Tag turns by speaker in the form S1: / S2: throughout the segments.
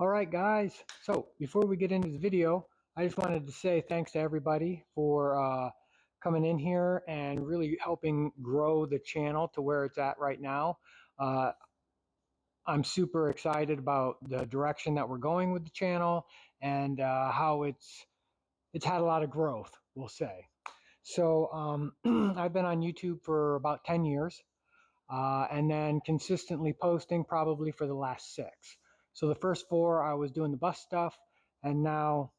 S1: All right, guys. So before we get into the video, I just wanted to say thanks to everybody for coming in here and really helping grow the channel to where it's at right now. Uh, I'm super excited about the direction that we're going with the channel and how it's had a lot of growth, we'll say. So I've been on YouTube for about 10 years. And then consistently posting probably for the last 6. So the first 4 I was doing the bus stuff, and now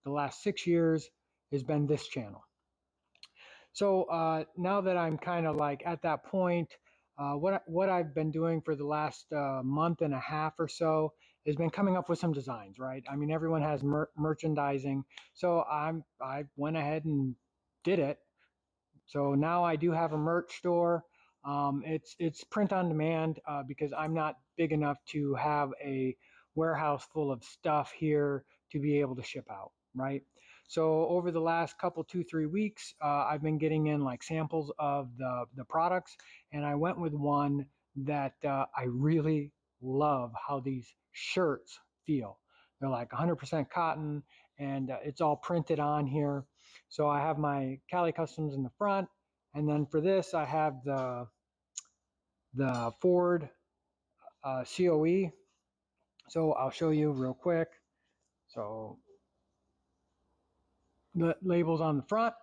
S1: the last 6 years has been this channel. So now that I'm kind of like at that point, what I've been doing for the last month and a half or so has been coming up with some designs, right? I mean, everyone has merchandising, so I went ahead and did it. So now I do have a merch store. It's print on demand because I'm not big enough to have a warehouse full of stuff here to be able to ship out, right? So over the last couple, 2-3 weeks, I've been getting in like samples of the products, and I went with one that I really love how these shirts feel. They're like 100% cotton, and it's all printed on here. So I have my Kali Kustomz in the front, and then for this I have the Ford COE. So I'll show you real quick. So the label's on the front,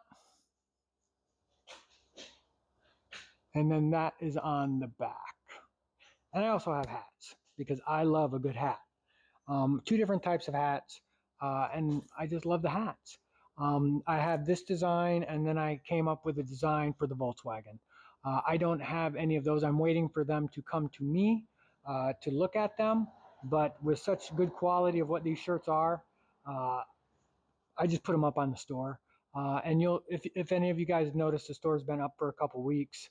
S1: and then that is on the back. And I also have hats because I love a good hat. 2 different types of hats, and I just love the hats. I have this design, and then I came up with a design for the Volkswagen. I don't have any of those. I'm waiting for them to come to me to look at them, but with such good quality of what these shirts are, I just put them up on the store. And if any of you guys noticed, the store's been up for a couple weeks,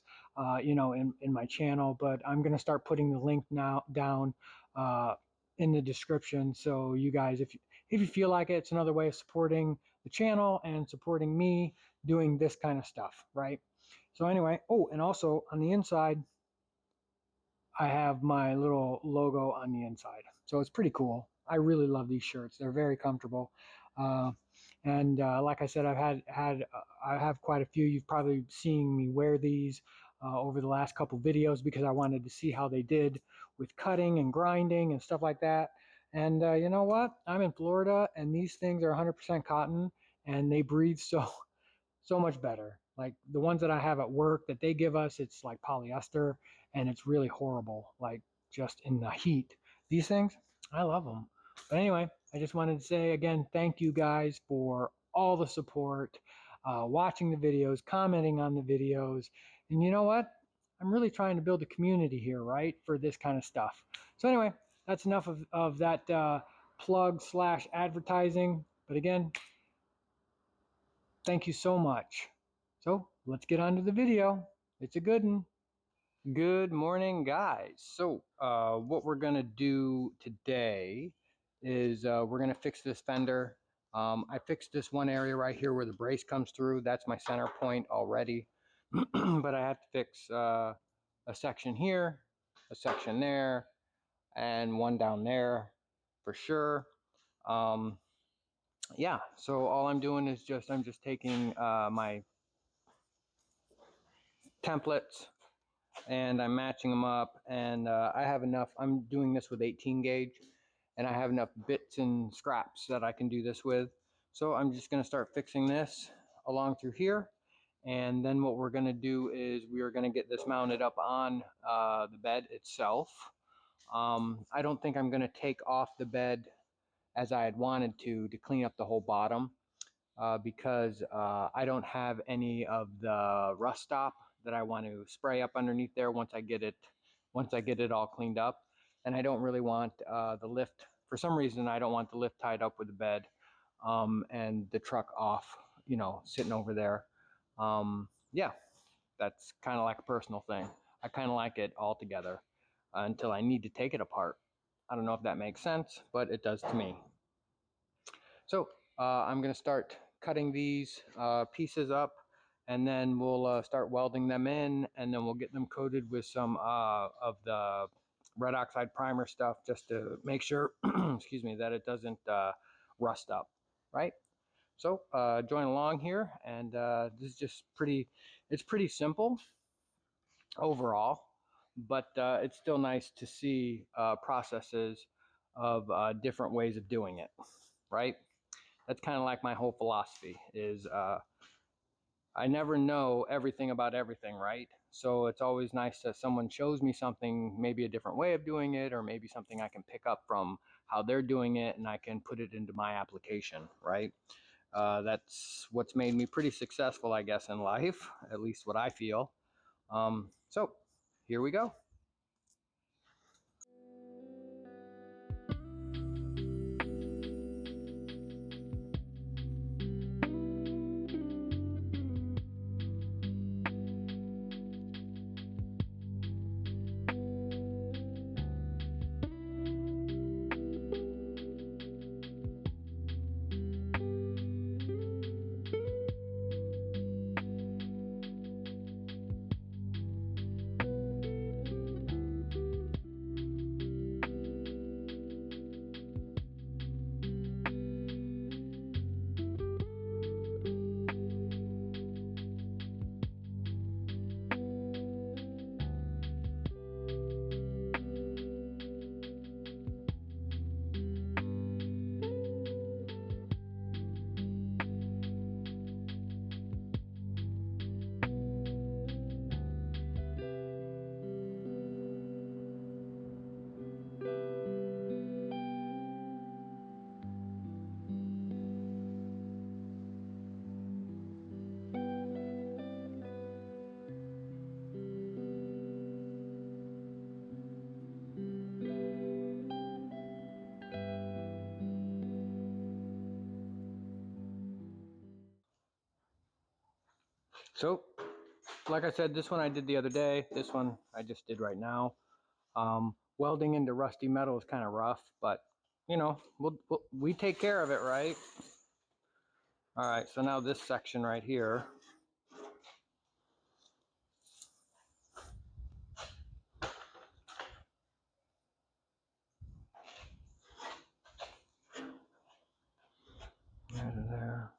S1: in my channel, but I'm going to start putting the link now down in the description. So you guys, if you feel like it, it's another way of supporting the channel and supporting me doing this kind of stuff, right? So anyway, oh, and also on the inside, I have my little logo on the inside. So it's pretty cool. I really love these shirts. They're very comfortable. And like I said, I have quite a few. You've probably seen me wear these over the last couple videos because I wanted to see how they did with cutting and grinding and stuff like that. And you know what? I'm in Florida, and these things are 100% cotton, and they breathe so much better. Like the ones that I have at work that they give us, it's like polyester, and it's really horrible, like just in the heat. These things, I love them. But anyway, I just wanted to say again, thank you guys for all the support, watching the videos, commenting on the videos. And you know what? I'm really trying to build a community here, right, for this kind of stuff. So anyway, that's enough of that plug / advertising. But again, thank you so much. So let's get on to the video. It's a good one. Good morning, guys. So what we're going to do today is we're going to fix this fender. I fixed this one area right here where the brace comes through. That's my center point already. But I have to fix a section here, a section there, and one down there for sure. Yeah, so all I'm doing is I'm just taking my templates and I'm matching them up, and I have enough. I'm doing this with 18 gauge, and I have enough bits and scraps that I can do this with. So I'm just going to start fixing this along through here, and then what we're going to do is we are going to get this mounted up on the bed itself. I don't think I'm going to take off the bed as I had wanted to clean up the whole bottom. Because I don't have any of the rust stop that I want to spray up underneath there once I get it all cleaned up. And I don't really want the lift, for some reason I don't want the lift tied up with the bed and the truck off, sitting over there. Yeah, that's kind of like a personal thing. I kind of like it all together until I need to take it apart. I don't know if that makes sense, but it does to me. So I'm going to start cutting these pieces up, and then we'll start welding them in, and then we'll get them coated with some of the red oxide primer stuff just to make sure, excuse me, that it doesn't rust up, right? So join along here, and this is just it's pretty simple overall, but it's still nice to see processes of different ways of doing it, right? That's kind of like my whole philosophy is I never know everything about everything, right? So it's always nice that someone shows me something, maybe a different way of doing it, or maybe something I can pick up from how they're doing it and I can put it into my application, right? That's what's made me pretty successful, I guess, in life, at least what I feel. So here we go. So, like I said, this one I did the other day. This one I just did right now. Welding into rusty metal is kind of rough, but you know, we take care of it, right? All right, so now this section right here. There to there.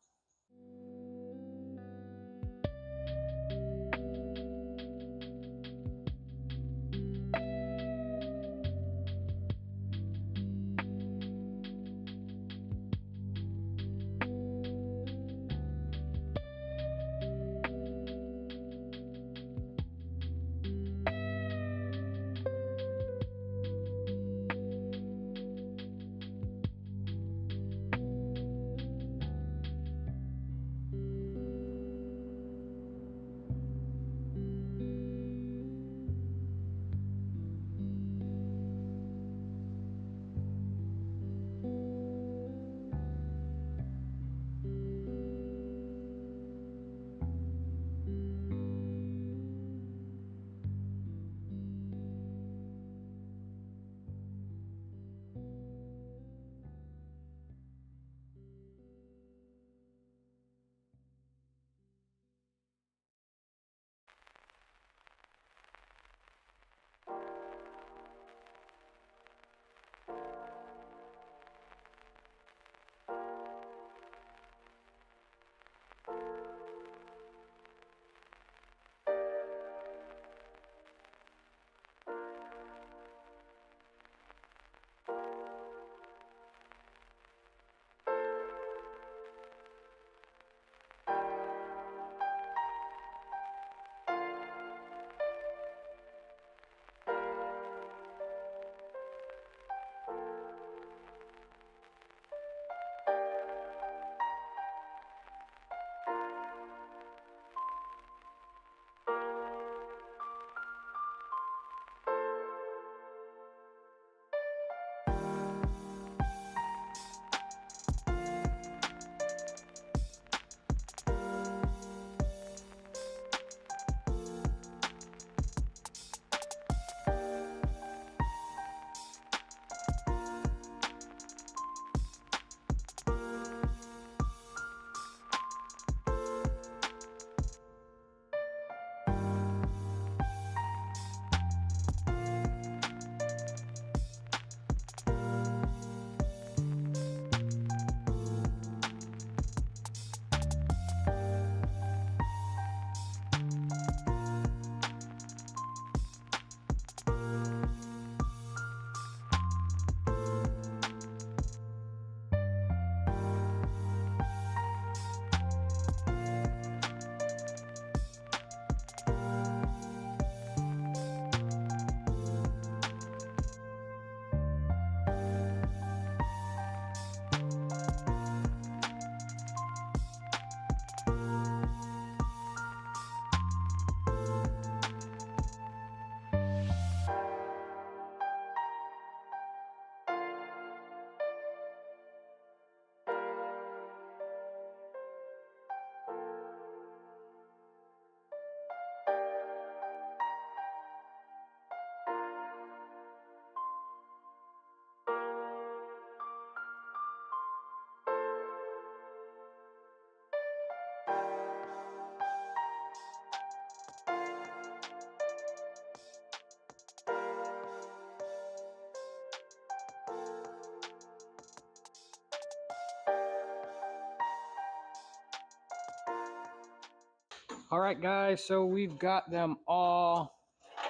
S1: All right, guys, so we've got them all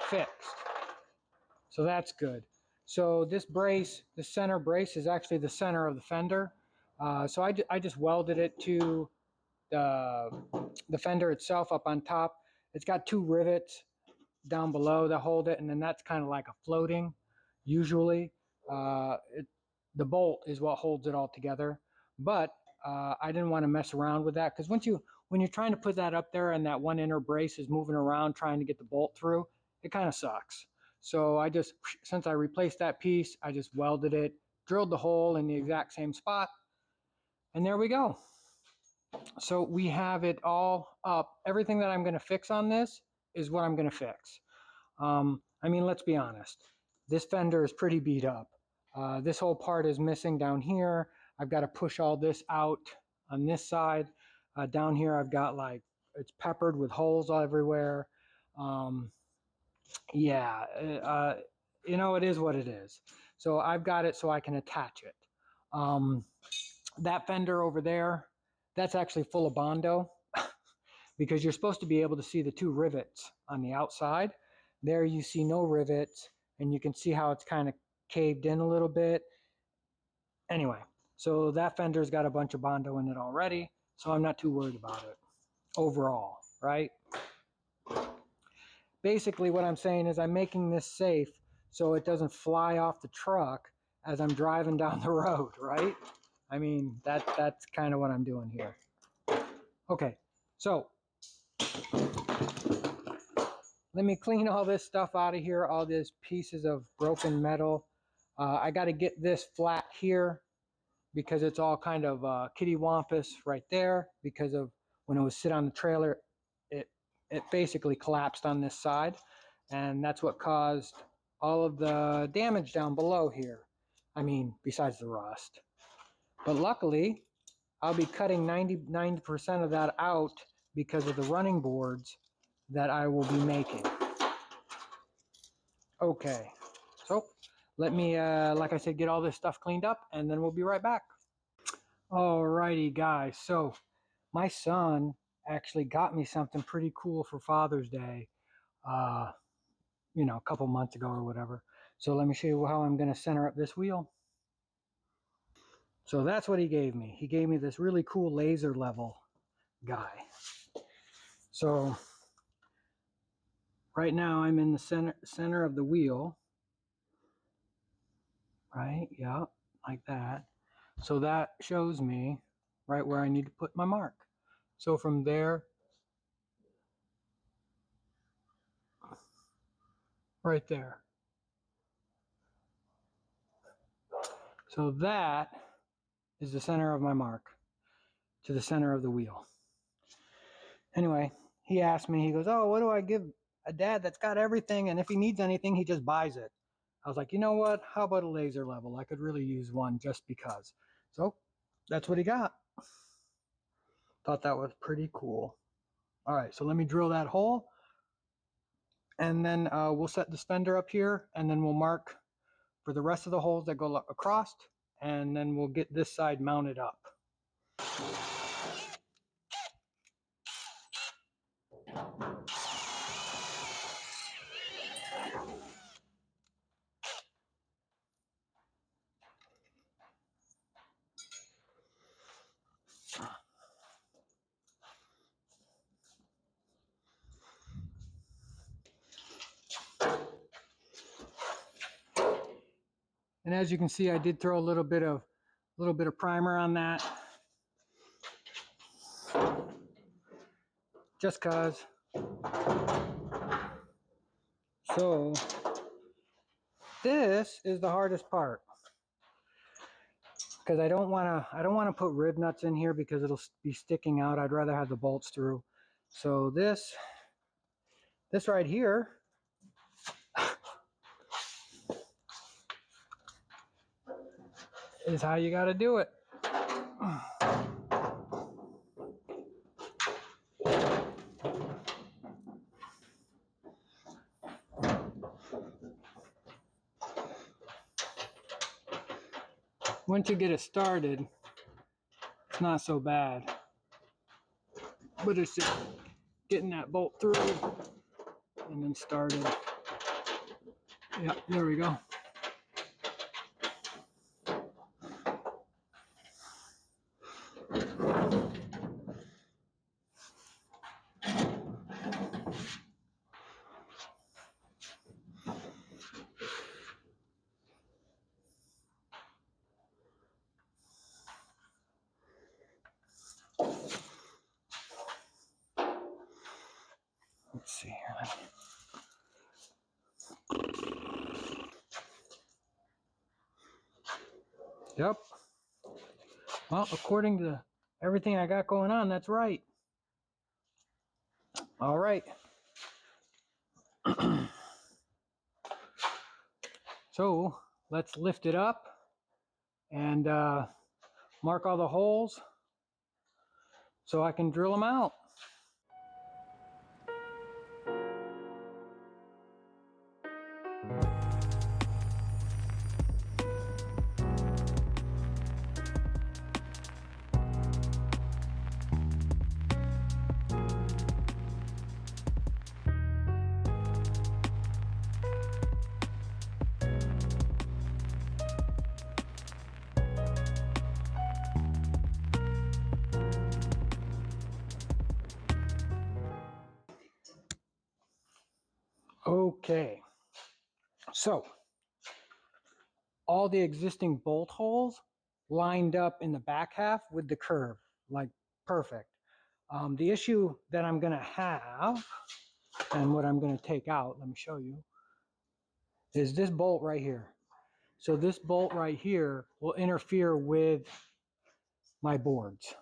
S1: fixed. So that's good. So this brace, the center brace, is actually the center of the fender. So I just welded it to the fender itself up on top. It's got 2 rivets down below that hold it, and then that's kind of like a floating. Usually, the bolt is what holds it all together. But I didn't want to mess around with that, because when you're trying to put that up there and that one inner brace is moving around trying to get the bolt through, it kind of sucks. So since I replaced that piece, I just welded it, drilled the hole in the exact same spot, and there we go. So we have it all up. Everything that I'm going to fix on this is what I'm going to fix. I mean, let's be honest. This fender is pretty beat up. This whole part is missing down here. I've got to push all this out on this side. Down here, I've got it's peppered with holes everywhere. Yeah, it is what it is. So I've got it so I can attach it. That fender over there, that's actually full of Bondo because you're supposed to be able to see the 2 rivets on the outside. There you see no rivets, and you can see how it's kind of caved in a little bit. Anyway, so that fender's got a bunch of Bondo in it already, so I'm not too worried about it overall, right? Basically what I'm saying is I'm making this safe so it doesn't fly off the truck as I'm driving down the road, right? I mean, that's kind of what I'm doing here. Okay, so let me clean all this stuff out of here, all these pieces of broken metal. I got to get this flat here because it's all kind of kitty-wampus right there because of when it was sit on the trailer, it basically collapsed on this side, and that's what caused all of the damage down below here. I mean, besides the rust. But luckily, I'll be cutting 90% of that out because of the running boards that I will be making. Okay, so let me, like I said, get all this stuff cleaned up, and then we'll be right back. Alrighty, guys. So my son actually got me something pretty cool for Father's Day, a couple months ago or whatever. So let me show you how I'm going to center up this wheel. So that's what he gave me. He gave me this really cool laser level guy. So right now I'm in the center of the wheel. Right? Yeah, like that. So that shows me right where I need to put my mark. So from there, right there. So that is the center of my mark to the center of the wheel. Anyway, he asked me, he goes, oh, what do I give a dad that's got everything, and if he needs anything, he just buys it? I was like, you know what? How about a laser level? I could really use one just because. So that's what he got. Thought that was pretty cool. All right, so let me drill that hole, and then we'll set this fender up here, and then we'll mark for the rest of the holes that go across, and then we'll get this side mounted up. And as you can see, I did throw a little bit of primer on that, just cause. So this is the hardest part, because I don't want to put rib nuts in here because it'll be sticking out. I'd rather have the bolts through. So this right here is how you got to do it. Once you get it started, it's not so bad, but it's getting that bolt through and then started. Yeah, there we go. Let's see here. Yep. Well, according to everything I got going on, that's right. All right. So let's lift it up and mark all the holes so I can drill them out. Okay, so all the existing bolt holes lined up in the back half with the curve, like perfect. The issue that I'm going to have, and what I'm going to take out, let me show you, is this bolt right here. So this bolt right here will interfere with my boards,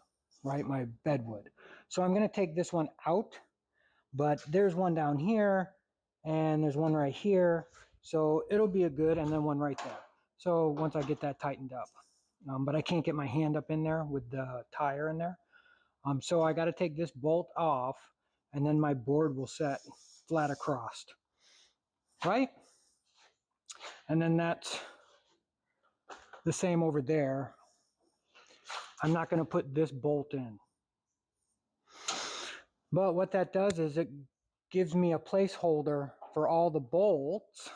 S1: right, my bedwood. So I'm going to take this one out, but there's one down here, and there's one right here. So it'll be a good, and then one right there. So once I get that tightened up. But I can't get my hand up in there with the tire in there. So I got to take this bolt off, and then my board will set flat across, right? And then that's the same over there. I'm not going to put this bolt in. But what that does is it gives me a placeholder for all the bolts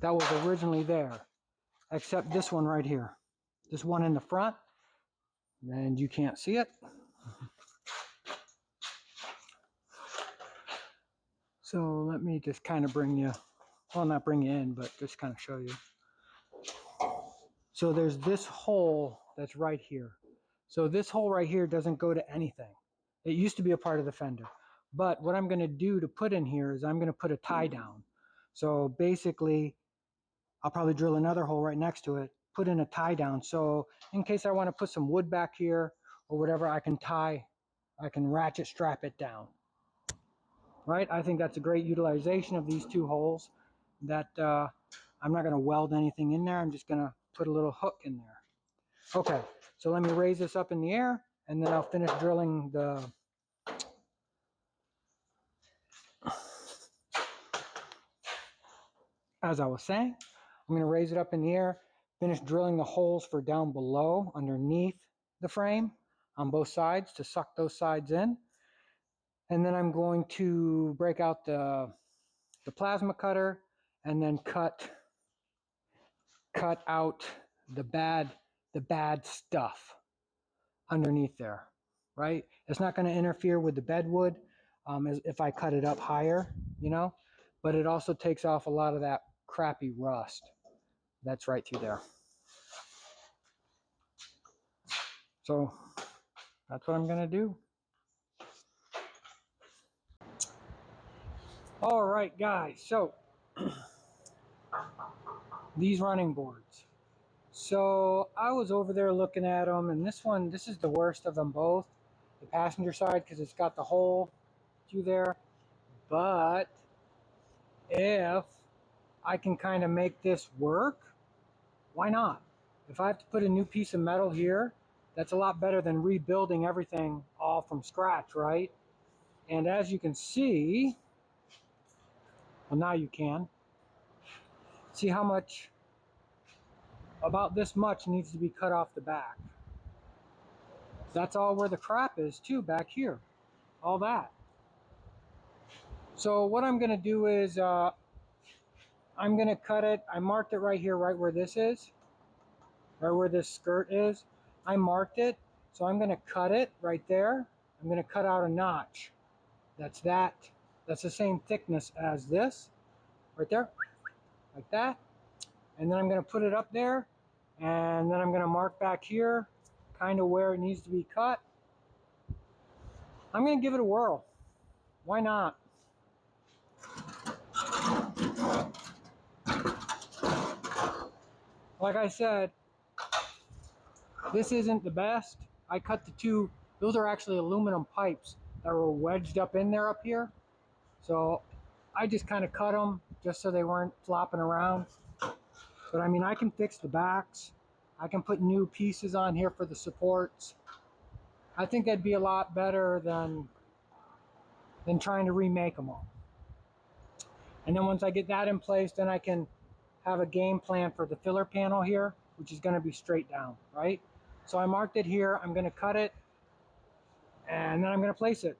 S1: that was originally there, except this one right here. This one in the front, and you can't see it. So let me just kind of bring you, well, not bring you in, but just kind of show you. So there's this hole that's right here. So this hole right here doesn't go to anything. It used to be a part of the fender. But what I'm going to do to put in here is I'm going to put a tie down. So basically, I'll probably drill another hole right next to it, put in a tie down. So in case I want to put some wood back here or whatever, I can ratchet strap it down. Right? I think that's a great utilization of these two holes. That I'm not going to weld anything in there. I'm just going to put a little hook in there. Okay, so let me raise this up in the air, and then I'll finish drilling the... As I was saying, I'm going to raise it up in the air, finish drilling the holes for down below, underneath the frame, on both sides to suck those sides in. And then I'm going to break out the plasma cutter and then cut out the bad stuff underneath there, right? It's not going to interfere with the bedwood as if I cut it up higher, you know, but it also takes off a lot of that crappy rust that's right through there. So that's what I'm going to do. All right, guys, so these running boards. So I was over there looking at them, and this is the worst of them both. The passenger side, because it's got the hole through there. But if I can kind of make this work, why not? If I have to put a new piece of metal here, that's a lot better than rebuilding everything all from scratch, right? And as you can see, well, now you can see how much, about this much needs to be cut off the back. That's all where the crap is too, back here, all that. So what I'm going to do is I'm going to cut it. I marked it right here, right where this is, right where this skirt is. I marked it. So I'm going to cut it right there. I'm going to cut out a notch. That's that. That's the same thickness as this, right there, like that. And then I'm going to put it up there. And then I'm going to mark back here, kind of where it needs to be cut. I'm going to give it a whirl. Why not? Like I said, this isn't the best. I cut the two, those are actually aluminum pipes that were wedged up in there up here. So I just kind of cut them just so they weren't flopping around. But I mean, I can fix the backs. I can put new pieces on here for the supports. I think that'd be a lot better than trying to remake them all. And then once I get that in place, then I can have a game plan for the filler panel here, which is going to be straight down, right? So I marked it here. I'm going to cut it, and then I'm going to place it.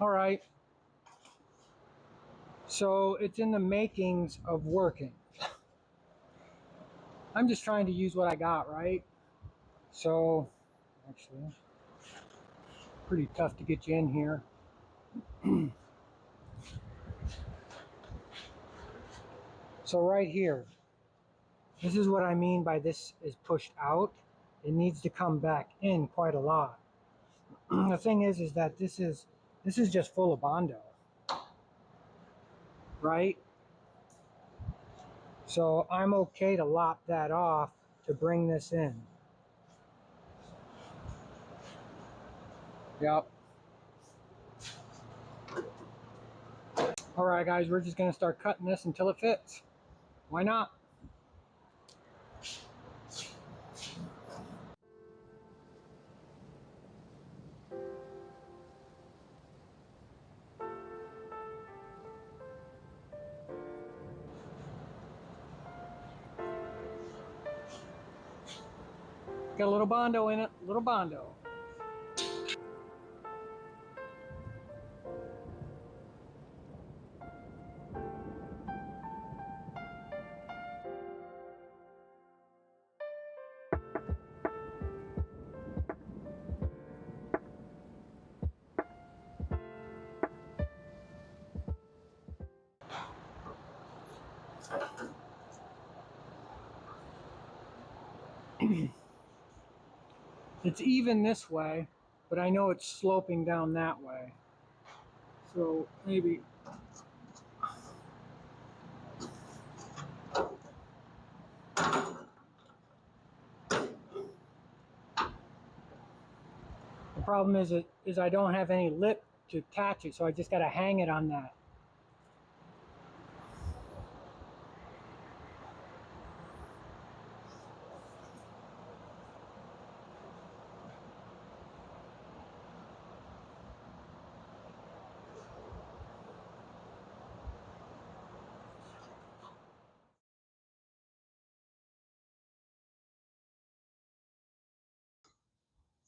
S1: All right. So it's in the makings of working. I'm just trying to use what I got, right? So, actually, pretty tough to get you in here. So right here, this is what I mean by this is pushed out. It needs to come back in quite a lot. The thing is that this is just full of Bondo, right? So I'm okay to lop that off to bring this in. Yep. All right, guys, we're just gonna start cutting this until it fits. Why not? Got a little Bondo in it, a little Bondo. It's even this way, but I know it's sloping down that way. So maybe. The problem is I don't have any lip to attach it, so I just got to hang it on that.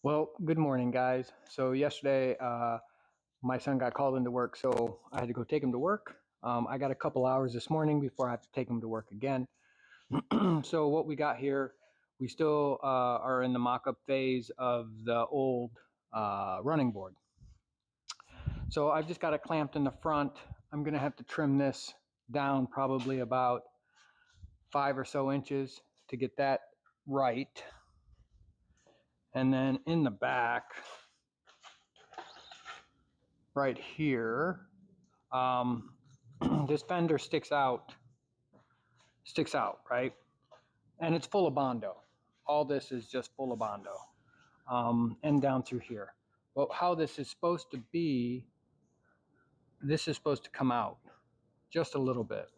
S1: Well, good morning, guys. So yesterday, my son got called into work, so I had to go take him to work. I got a couple hours this morning before I have to take him to work again. So what we got here, we still are in the mock-up phase of the old running board. So I've just got it clamped in the front. I'm gonna have to trim this down probably about 5 or so inches to get that right. And then in the back, right here, this fender sticks out, right? And it's full of Bondo. All this is just full of Bondo, and down through here. But how this is supposed to be, this is supposed to come out just a little bit.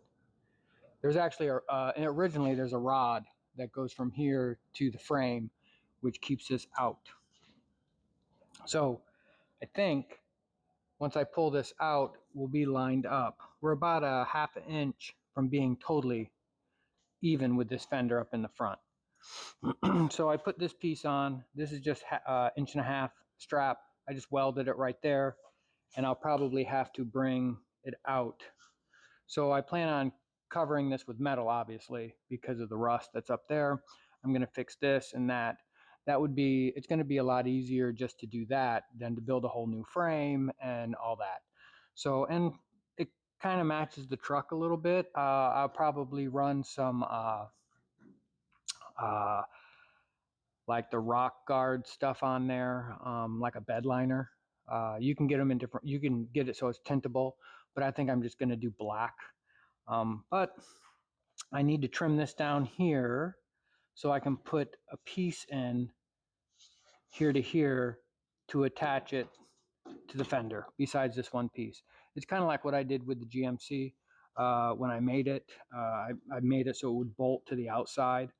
S1: There's actually and originally there's a rod that goes from here to the frame, which keeps this out. So I think once I pull this out, we'll be lined up. We're about a ½ inch from being totally even with this fender up in the front. So I put this piece on. This is just 1.5 inch strap. I just welded it right there, and I'll probably have to bring it out. So I plan on covering this with metal, obviously, because of the rust that's up there. I'm going to fix this and that. It's going to be a lot easier just to do that than to build a whole new frame and all that. So, and it kind of matches the truck a little bit. I'll probably run some like the rock guard stuff on there, like a bed liner. You can get them in different, you can get it so it's tintable, but I think I'm just going to do black. But I need to trim this down here so I can put a piece in here to here to attach it to the fender besides this one piece. It's kind of like what I did with the GMC when I made it. I made it so it would bolt to the outside,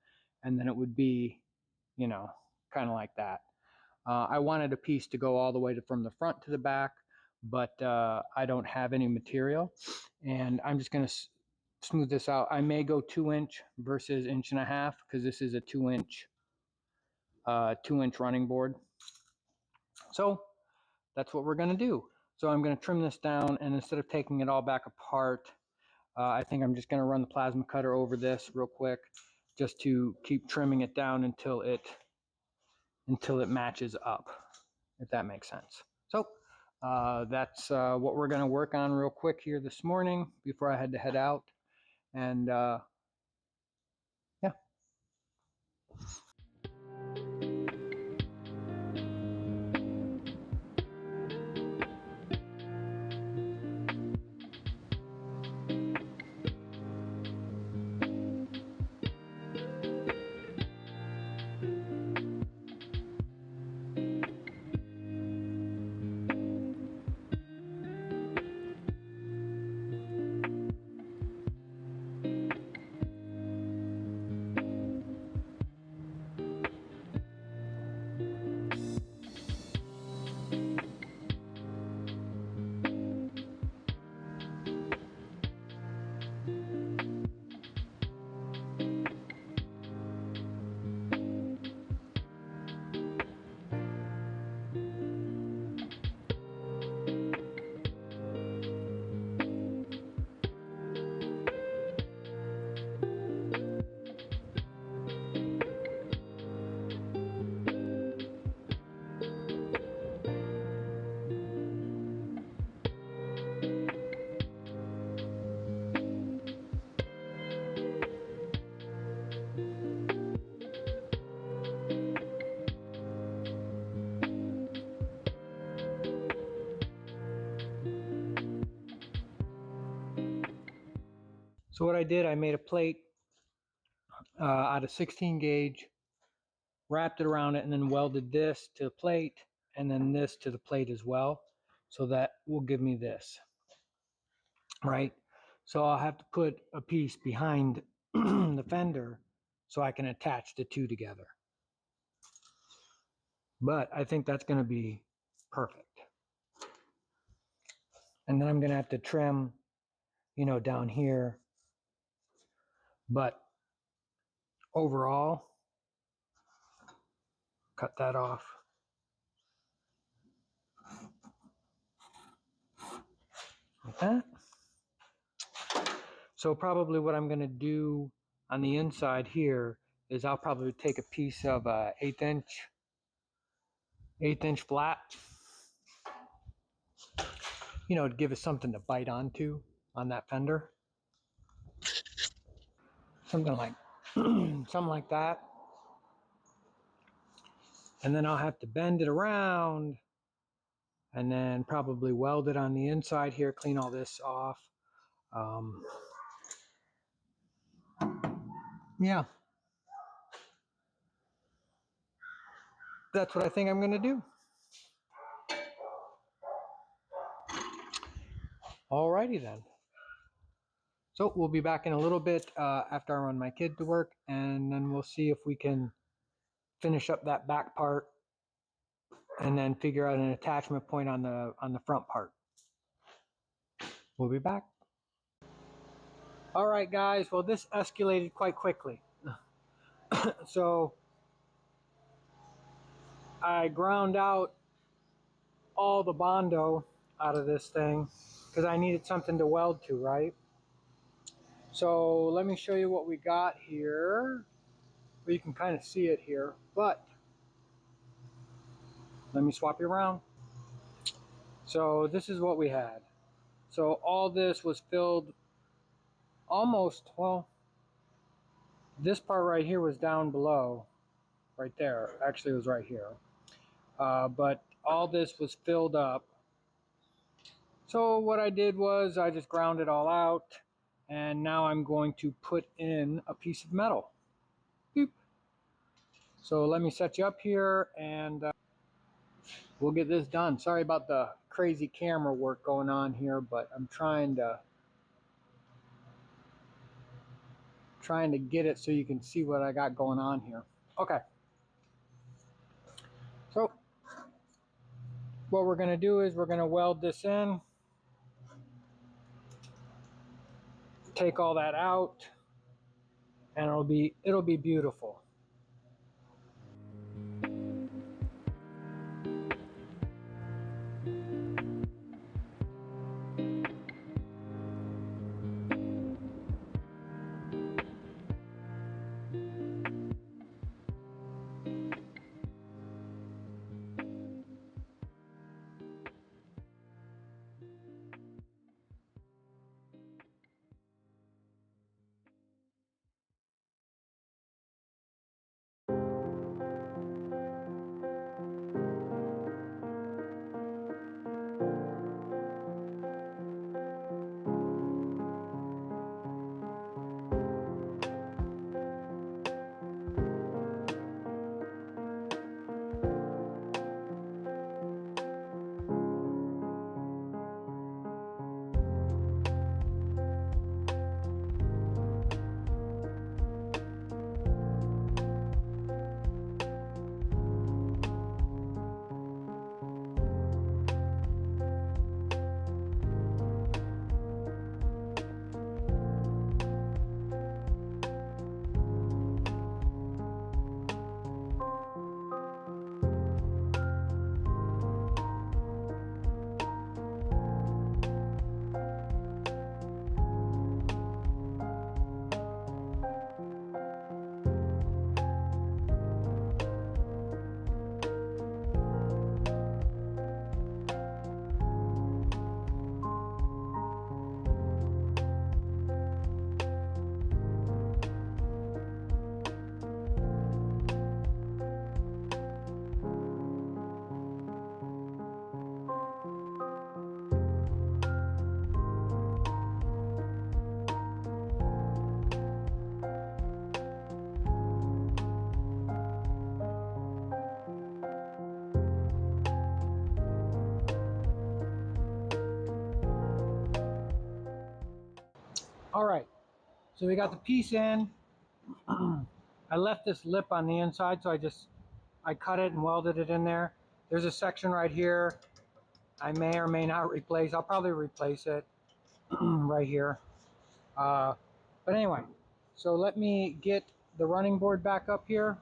S1: and then it would be, you know, kind of like that. I wanted a piece to go all the way from the front to the back, but I don't have any material, and I'm just going to smooth this out. I may go 2-inch versus 1.5 inches because this is a 2-inch running board. So that's what we're going to do. So I'm going to trim this down, and instead of taking it all back apart, I think I'm just going to run the plasma cutter over this real quick just to keep trimming it down until it matches up, if that makes sense. So that's what we're going to work on real quick here this morning before I had to head out. And yeah. So what I did, I made a plate out of 16 gauge, wrapped it around it, and then welded this to the plate and then this to the plate as well. So that will give me this, right? So I'll have to put a piece behind the fender so I can attach the two together. But I think that's going to be perfect. And then I'm going to have to trim, you know, down here. But overall, cut that off. like that. So probably what I'm going to do on the inside here is I'll probably take a piece of eighth inch flat, you know, to give us something to bite onto on that fender. Something like something like that. And then I'll have to bend it around and then probably weld it on the inside here, clean all this off. Yeah, that's what I think I'm going to do. Alrighty then. So we'll be back in a little bit after I run my kid to work, and then we'll see if we can finish up that back part and then figure out an attachment point on the front part. We'll be back. All right, guys. Well, this escalated quite quickly. So I ground out all the Bondo out of this thing because I needed something to weld to, right? So let me show you what we got here. Well, you can kind of see it here, but let me swap you around. So this is what we had. So all this was filled almost, well, this part right here was down below, right there. Actually, it was right here. But all this was filled up. So what I did was I just ground it all out, and now I'm going to put in a piece of metal. Boop. So let me set you up here, and we'll get this done. Sorry about the crazy camera work going on here, but I'm trying to get it so you can see what I got going on here. Okay. So what we're going to do is we're going to weld this in, take all that out, and it'll be beautiful. All right, so we got the piece in. I left this lip on the inside, so I cut it and welded it in there. There's a section right here I may or may not replace. I'll probably replace it right here. But anyway, so let me get the running board back up here.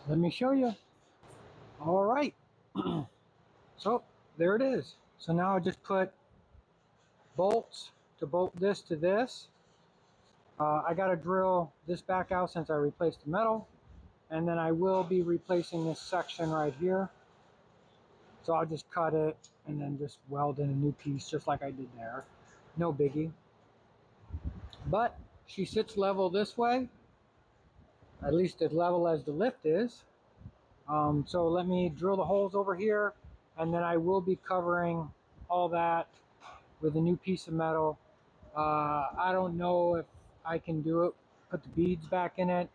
S1: Let me show you. All right. So there it is. So now I just put bolts to bolt this to this. I got to drill this back out since I replaced the metal, and then I will be replacing this section right here. So I'll just cut it and then just weld in a new piece just like I did there. No biggie. But she sits level this way, at least as level as the lift is. So let me drill the holes over here, and then I will be covering all that with a new piece of metal. I don't know if I can do it, put the beads back in it.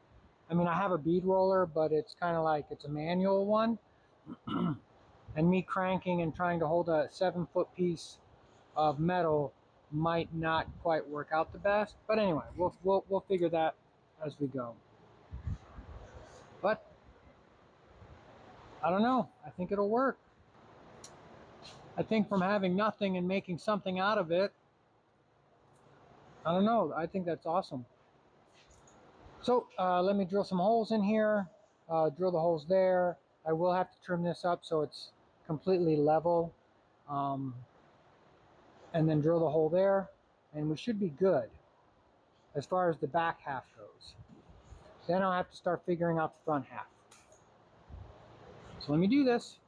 S1: I mean, I have a bead roller, but it's kind of like it's a manual one. And me cranking and trying to hold a 7-foot piece of metal might not quite work out the best. But anyway, we'll figure that as we go. But I don't know. I think it'll work. I think from having nothing and making something out of it, I don't know. I think that's awesome. So let me drill some holes in here. Drill the holes there. I will have to trim this up so it's completely level. And then drill the hole there. And we should be good as far as the back half goes. Then I'll have to start figuring out the front half. So let me do this.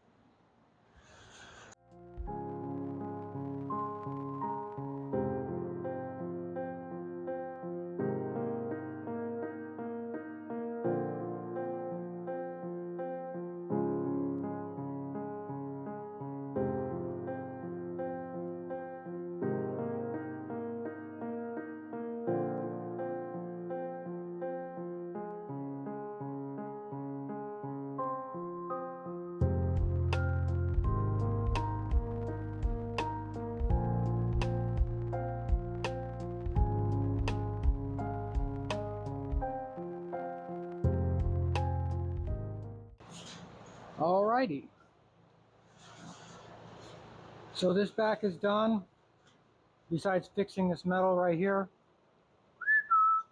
S1: Alrighty. So this back is done. Besides fixing this metal right here,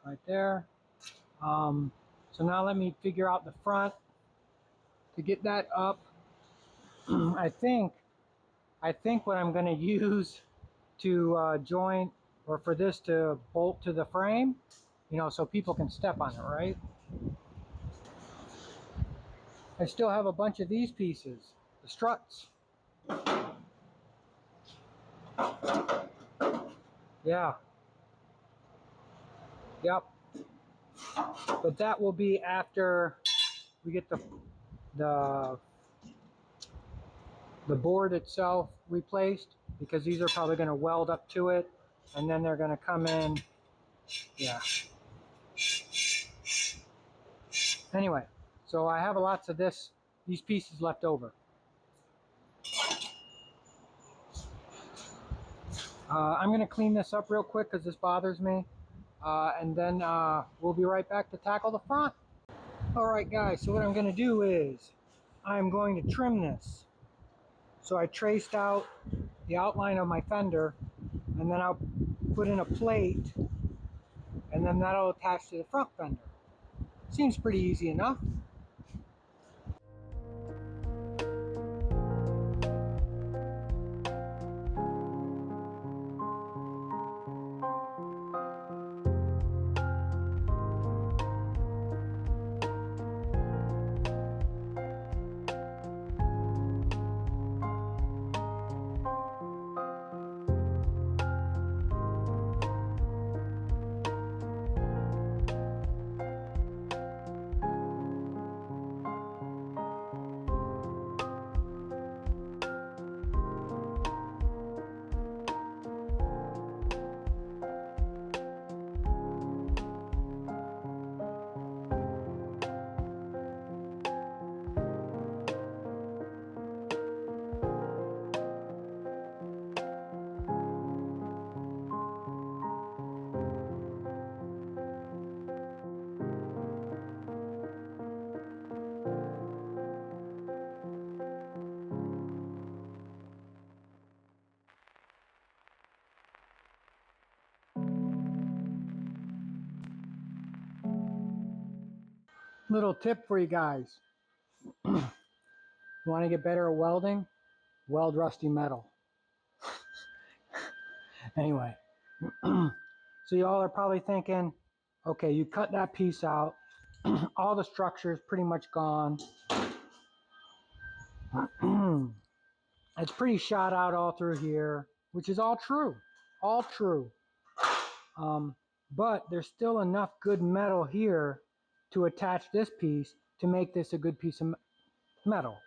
S1: right there. So now let me figure out the front to get that up. I think what I'm going to use to join, or for this to bolt to the frame, you know, so people can step on it, right? I still have a bunch of these pieces, the struts. Yeah. Yep. But that will be after we get the board itself replaced, because these are probably going to weld up to it, and then they're going to come in. Yeah. Anyway, so I have lots of these pieces left over. I'm going to clean this up real quick because this bothers me, and then we'll be right back to tackle the front. All right, guys, so what I'm going to do is I'm going to trim this. So I traced out the outline of my fender, and then I'll put in a plate, and then that'll attach to the front fender. Seems pretty easy enough. Little tip for you guys. You want to get better at welding? Weld rusty metal. Anyway, so y'all are probably thinking, okay, you cut that piece out. All the structure is pretty much gone. It's pretty shot out all through here, which is all true. All true. But there's still enough good metal here to attach this piece to make this a good piece of metal.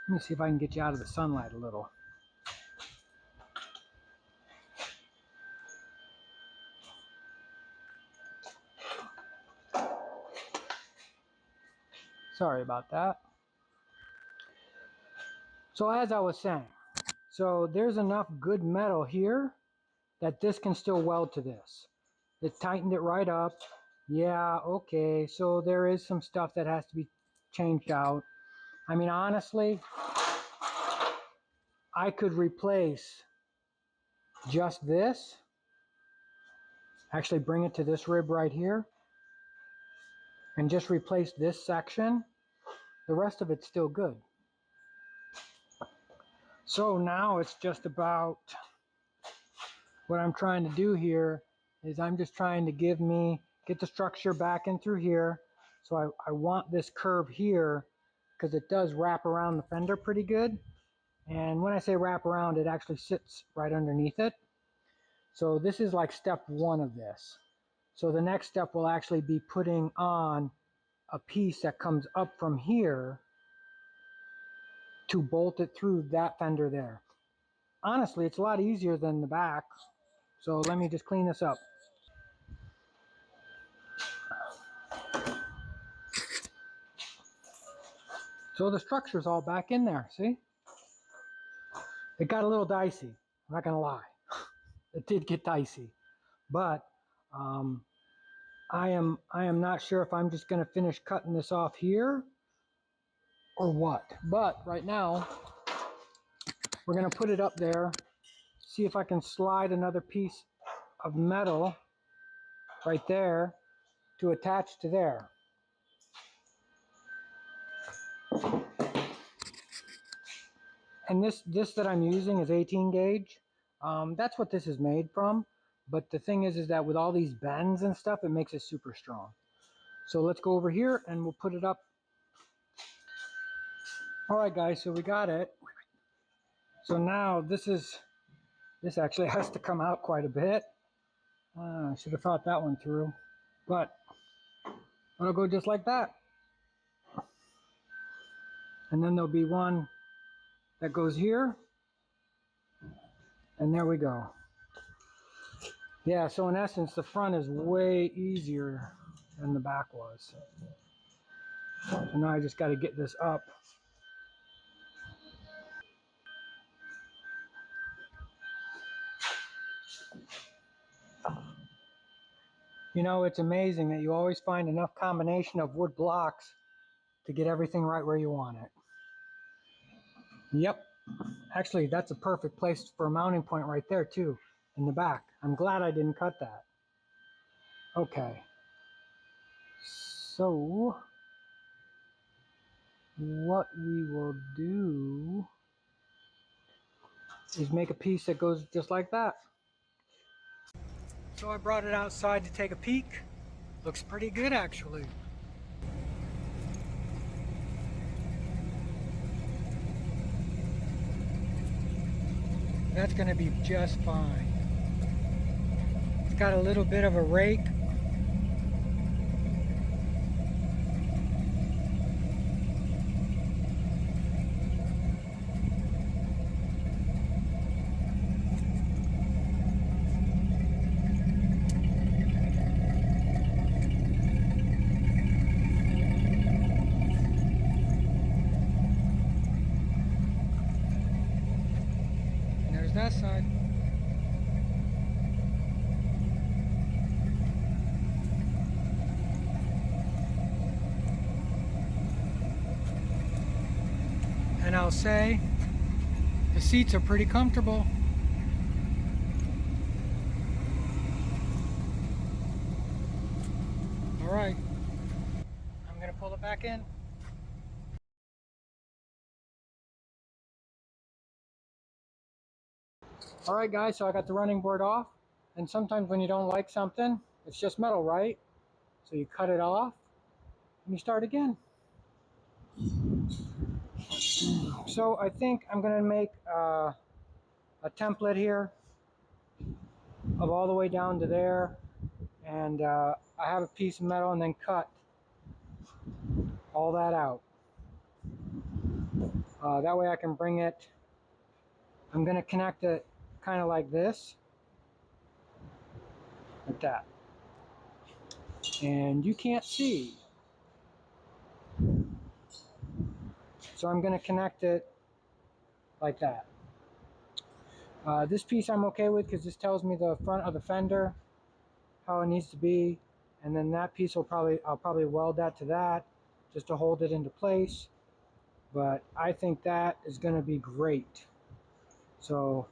S1: Let me see if I can get you out of the sunlight a little. Sorry about that. So as I was saying, so there's enough good metal here that this can still weld to this. It tightened it right up. Yeah, okay, so there is some stuff that has to be changed out. I mean, honestly, I could replace just this, actually bring it to this rib right here, and just replace this section. The rest of it's still good. So now it's just about, what I'm trying to do here is I'm just trying to get the structure back in through here. So I want this curve here because it does wrap around the fender pretty good. And when I say wrap around, it actually sits right underneath it. So this is like step one of this. So the next step will actually be putting on a piece that comes up from here to bolt it through that fender there. Honestly, it's a lot easier than the back. So let me just clean this up. So the structure's all back in there, see? It got a little dicey, I'm not gonna lie. It did get dicey. But I am not sure if I'm just gonna finish cutting this off here or what. But right now, we're gonna put it up there, see if I can slide another piece of metal right there to attach to there. And this that I'm using is 18 gauge. That's what this is made from. But the thing is that with all these bends and stuff, it makes it super strong. So let's go over here and we'll put it up. All right, guys, so we got it. So now this actually has to come out quite a bit. I should have thought that one through, but it'll go just like that. And then there'll be one that goes here. And there we go. Yeah, so in essence, the front is way easier than the back was. So now I just got to get this up. You know, it's amazing that you always find enough combination of wood blocks to get everything right where you want it. Yep. Actually, that's a perfect place for a mounting point right there too, in the back. I'm glad I didn't cut that. Okay. So, what we will do is make a piece that goes just like that. So I brought it outside to take a peek. Looks pretty good actually. That's going to be just fine. It's got a little bit of a rake. That side. And I'll say the seats are pretty comfortable. All right, I'm gonna pull it back in. All right, guys, so I got the running board off, and sometimes when you don't like something, it's just metal, right? So you cut it off and you start again. So I think I'm going to make a template here of all the way down to there, and I have a piece of metal and then cut all that out. That way I can bring it, I'm going to connect it kind of like this, like that. And you can't see. So I'm going to connect it like that. This piece I'm okay with because this tells me the front of the fender, how it needs to be, and then that piece I'll probably weld that to that just to hold it into place. But I think that is going to be great. So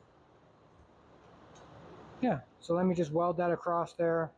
S1: yeah, so let me just weld that across there.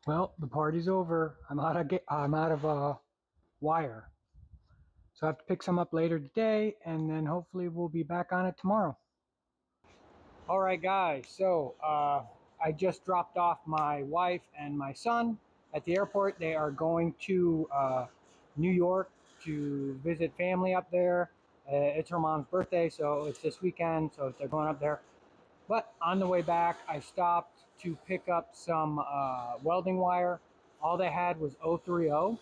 S1: Well, the party's over. I'm out of wire. So I have to pick some up later today, and then hopefully we'll be back on it tomorrow. All right, guys. So I just dropped off my wife and my son at the airport. They are going to New York to visit family up there. It's her mom's birthday, so it's this weekend, so they're going up there. But on the way back, I stopped to pick up some welding wire. All they had was 030,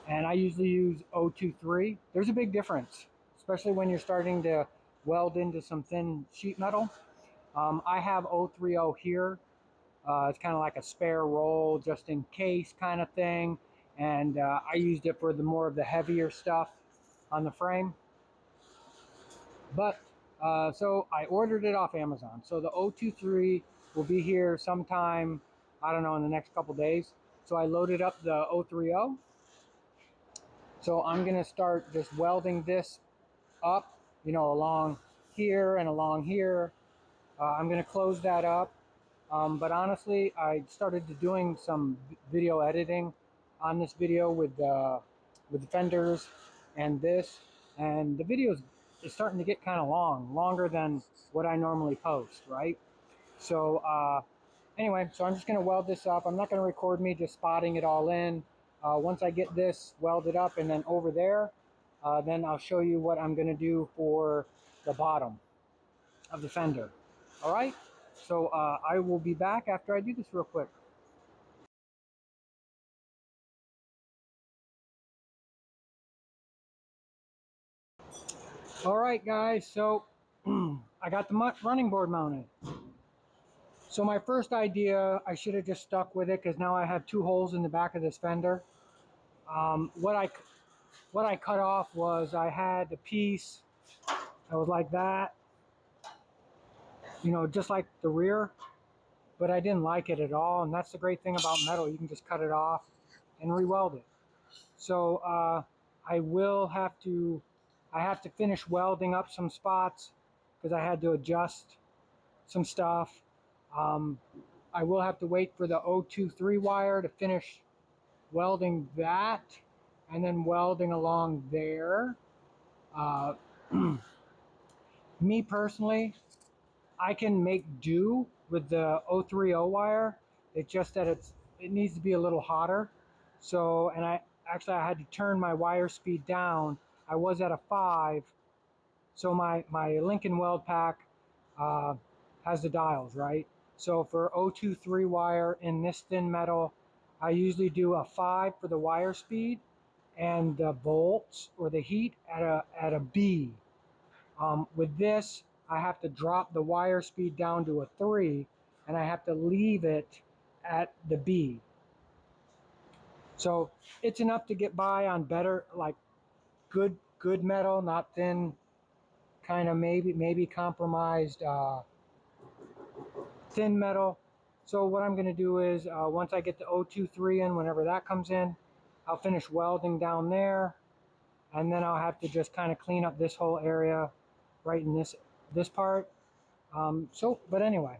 S1: and I usually use 023. There's a big difference, especially when you're starting to weld into some thin sheet metal. I have 030 here. It's kind of like a spare roll, just in case kind of thing. And I used it for the more of the heavier stuff on the frame. But so I ordered it off Amazon. So the 023 will be here sometime, I don't know, in the next couple days. So I loaded up the 030. So I'm gonna start just welding this up, you know, along here and along here. I'm gonna close that up. But honestly, I started doing some video editing on this video with the fenders and this, and the video is starting to get kind of longer than what I normally post, right? So anyway, so I'm just going to weld this up. I'm not going to record me just spotting it all in. Once I get this welded up and then over there, then I'll show you what I'm going to do for the bottom of the fender. All right, so I will be back after I do this real quick. All right, guys, so I got the running board mounted. So my first idea, I should have just stuck with it because now I have 2 holes in the back of this fender. What I cut off was I had a piece that was like that, you know, just like the rear, but I didn't like it at all. And that's the great thing about metal. You can just cut it off and re-weld it. So I will have to, finish welding up some spots because I had to adjust some stuff. I will have to wait for the 023 wire to finish welding that, and then welding along there. Me personally, I can make do with the 030 wire. It's just that it needs to be a little hotter. So, and I had to turn my wire speed down. I was at a 5. So my Lincoln Weld Pack has the dials, right? So for 023 wire in this thin metal, I usually do a 5 for the wire speed, and the volts or the heat at a B. With this, I have to drop the wire speed down to a 3, and I have to leave it at the B. So it's enough to get by on better, like good metal, not thin, kind of maybe compromised thin metal. So what I'm going to do is once I get the 023 in, whenever that comes in, I'll finish welding down there, and then I'll have to just kind of clean up this whole area right in this part. But anyway,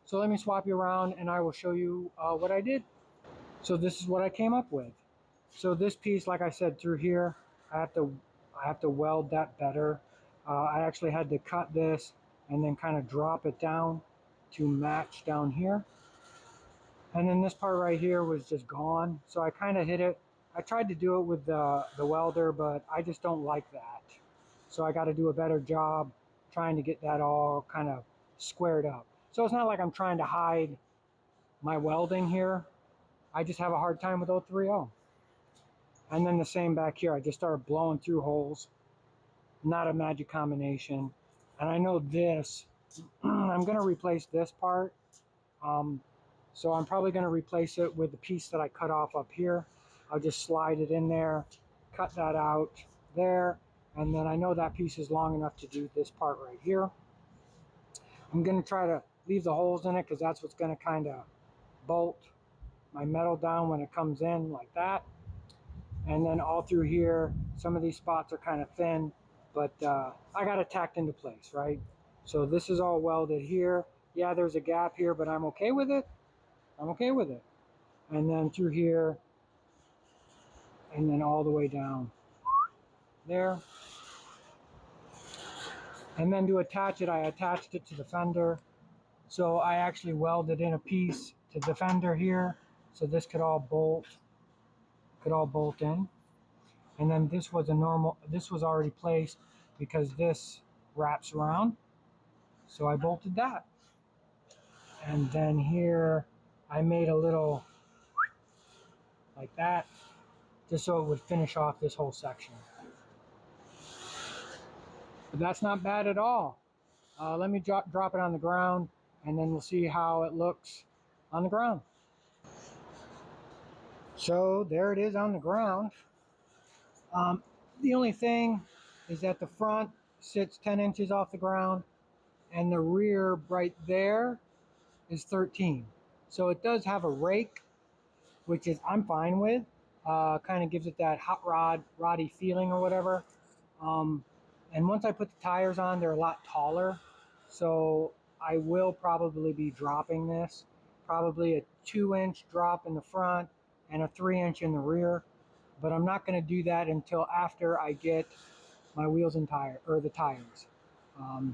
S1: so let me swap you around and I will show you what I did. So this is what I came up with. So this piece, like I said, through here, I have to weld that better. I actually had to cut this and then kind of drop it down to match down here. And then this part right here was just gone. So I kind of hit it. I tried to do it with the welder, but I just don't like that. So I got to do a better job trying to get that all kind of squared up. So it's not like I'm trying to hide my welding here. I just have a hard time with 030. And then the same back here. I just started blowing through holes. Not a magic combination. And I know this, I'm going to replace this part. So I'm probably going to replace it with the piece that I cut off up here. I'll just slide it in there, cut that out there, and then I know that piece is long enough to do this part right here. I'm going to try to leave the holes in it because that's what's going to kind of bolt my metal down when it comes in like that. And then all through here, some of these spots are kind of thin, but I got it tacked into place, right? So this is all welded here. Yeah, there's a gap here, but I'm okay with it. I'm okay with it. And then through here, and then all the way down there. And then to attach it, I attached it to the fender. So I actually welded in a piece to the fender here, so this could all bolt in. And then this was this was already placed because this wraps around. So I bolted that. And then here I made a little like that, just so it would finish off this whole section. But that's not bad at all. Let me drop it on the ground, and then we'll see how it looks on the ground. So there it is on the ground. The only thing is that the front sits 10 inches off the ground, and the rear right there is 13. So it does have a rake, which is I'm fine with. Kind of gives it that hot roddy feeling or whatever. And once I put the tires on, they're a lot taller. So I will probably be dropping this. Probably a 2-inch drop in the front and a 3-inch in the rear. But I'm not going to do that until after I get my wheels and the tires.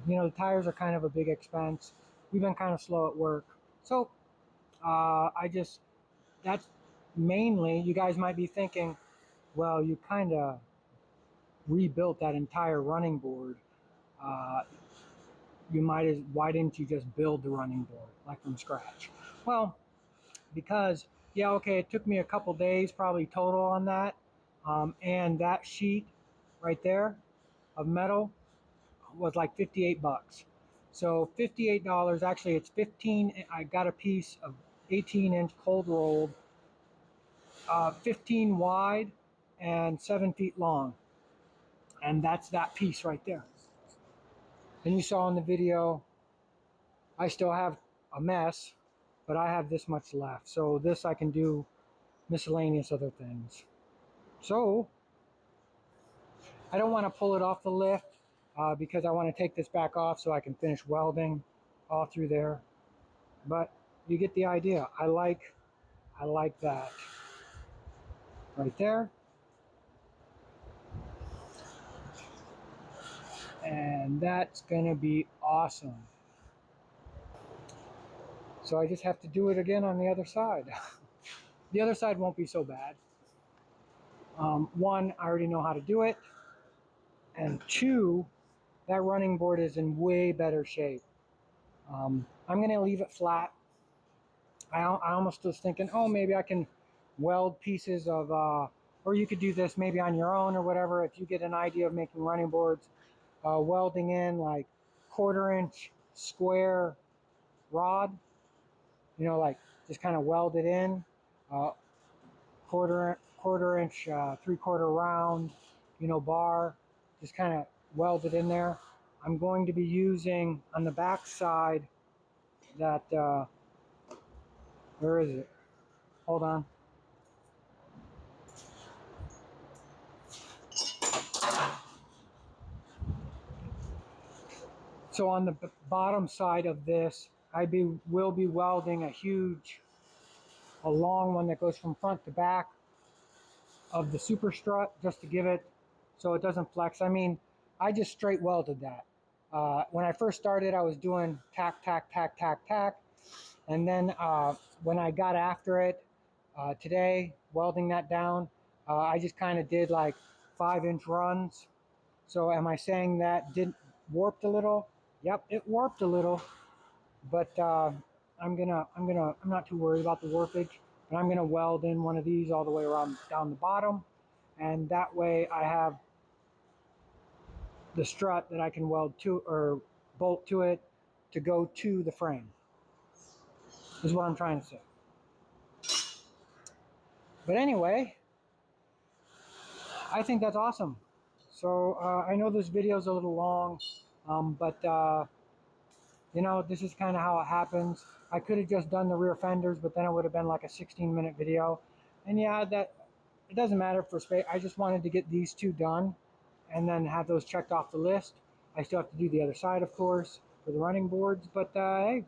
S1: You know, the tires are kind of a big expense. We've been kind of slow at work. So that's mainly, you guys might be thinking, well, you kind of rebuilt that entire running board. Why didn't you just build the running board like from scratch? Well, because, yeah, okay, it took me a couple days probably total on that. And that sheet right there of metal was like 58 bucks. So $58, actually it's 15. I got a piece of 18-inch cold rolled, 15 wide and 7 feet long. And that's that piece right there. And you saw in the video, I still have a mess, but I have this much left. So this I can do miscellaneous other things. So I don't want to pull it off the lift because I want to take this back off so I can finish welding all through there. But you get the idea. I like that right there. And that's gonna be awesome. So I just have to do it again on the other side. The other side won't be so bad. One, I already know how to do it. And two, that running board is in way better shape. I'm gonna leave it flat. I almost was thinking, oh, maybe I can weld pieces of, or you could do this maybe on your own or whatever. If you get an idea of making running boards, welding in like 1/4-inch square rod, you know, like just kind of weld it in, quarter inch, 3/4 round, you know, bar, just kind of weld it in there. I'm going to be using on the back side that, where is it? Hold on. So on the bottom side of this, will be welding a long one that goes from front to back of the super strut, just to give it so it doesn't flex. I mean, I just straight welded that. When I first started, I was doing tack, tack, tack, tack, tack. And then when I got after it today, welding that down, I just kind of did like 5-inch runs. So am I saying that didn't warped a little? Yep, it warped a little, but I'm not too worried about the warpage. And I'm gonna weld in one of these all the way around down the bottom, and that way I have the strut that I can weld to or bolt to it to go to the frame. Is what I'm trying to say. But anyway, I think that's awesome. So I know this video is a little long, but you know, this is kind of how it happens. I could have just done the rear fenders, but then it would have been like a 16-minute video. And yeah, that it doesn't matter for space. I just wanted to get these two done and then have those checked off the list. I still have to do the other side, of course, for the running boards. But hey,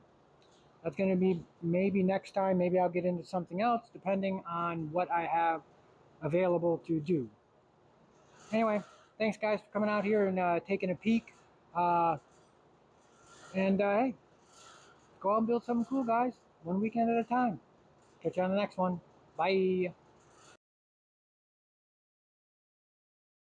S1: that's going to be maybe next time. Maybe I'll get into something else, depending on what I have available to do. Anyway, thanks guys for coming out here and taking a peek. And hey, go out and build something cool, guys. One weekend at a time. Catch you on the next one. Bye.